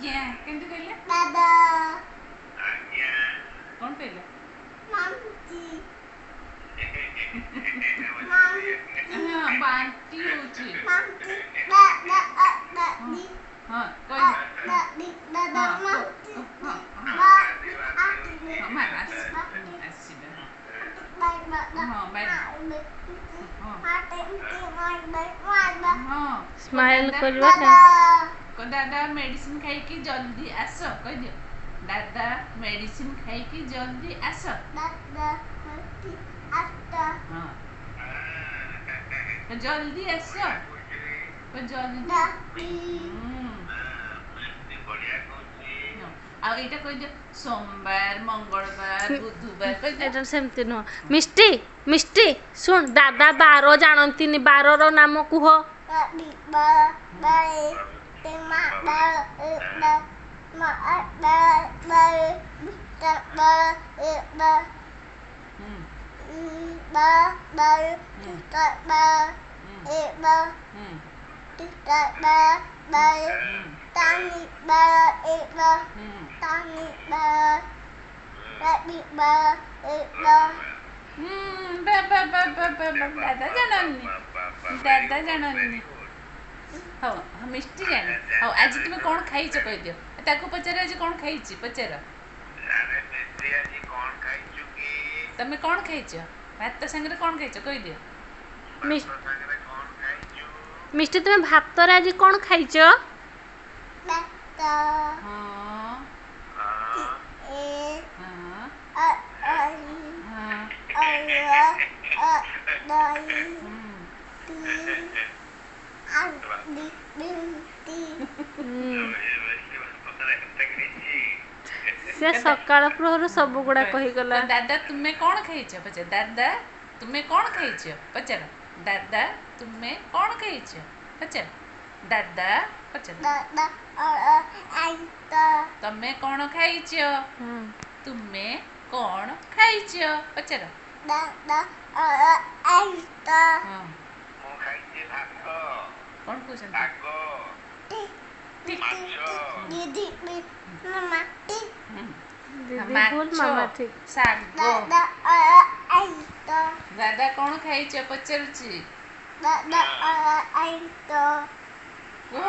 ଆଜ୍ଞା କେମିତି କହିଲେ? ଦାଦା ଆଜ୍ଞା କଣ କହିଲେ? ମାମୁଚି ହଁ ବାନ୍ତି ହଉଛି। ମାମୁଚି ଦାଦା ଦାଦି ହଁ କହିଲେ। ଦାଦି ଦାଦା ହଁ ମାମୁଚି ହଁ ବା ହଁ ମା ଆସିବେ ବାଇ ଦାଦା ହଁ ବାଇ ହଁ ହଁ ସ୍ମାଇଲ୍ ଦାଦା କରିବା ଦାଦା ମେଡିସିନ ଖାଇକି ଜଲ୍ଦି ଆସ କହିଦିଅ। ଦାଦା ମେଡିସିନ ଖାଇକି ଜଲ୍ଦି ଆସ। ହଁ ଜଲ୍ଦି ଆସ ଜଲ୍ଦି। ଆଉ ଏଇଟା କହିଦିଅ ସୋମବାର ମଙ୍ଗଳବାର ବୁଧବାର କହିଦିଅ। ଏଟା ସେମିତି ନୁହଁ। ମିଷ୍ଟି ଶୁଣ, ଦାଦା ବାର ଜାଣନ୍ତିନି, ବାରର ନାମ କୁହ। ଦାଦା ଜାଣନି। ହଉ ମିଷ୍ଟି ଜାଣେ। ହଉ ଆଜି ତୁମେ କ'ଣ ଖାଇଛ କହିଦିଅ। ତାକୁ ପଚାର ଆଜି କ'ଣ ଖାଇଛି ପଚାର। ତମେ କ'ଣ ଖାଇଛ? ଭାତ ସାଙ୍ଗରେ କ'ଣ ଖାଇଛ କହିଦିଅ। ମିଷ୍ଟି ତୁମେ ଭାତରେ ଆଜି କ'ଣ ଖାଇଛ? ସେ ସକାଳ ପ୍ରହରୁ ସବୁ ଗୁଡା କହିଗଲା। ଦାଦା ତୁମେ କ'ଣ ଖାଇଛ ପଚାର। ଦାଦା ତୁମେ କ'ଣ ଖାଇଛ ପଚାର। ଦାଦା ତୁମେ କ'ଣ ଖାଇଛ ପଚାର। ଦାଦା ପଚାର ତମେ କ'ଣ ଖାଇଛ। ତୁମେ କ'ଣ ଖାଇଛ ପଚାର। କ'ଣ କହୁଛନ୍ତି? ଦିଦି ଭୁଲ, ମାମା ଠିକ। ଶାଗ। ଦାଦା କ'ଣ ଖାଇଛ ପଚାରୁଛି। କୁହ।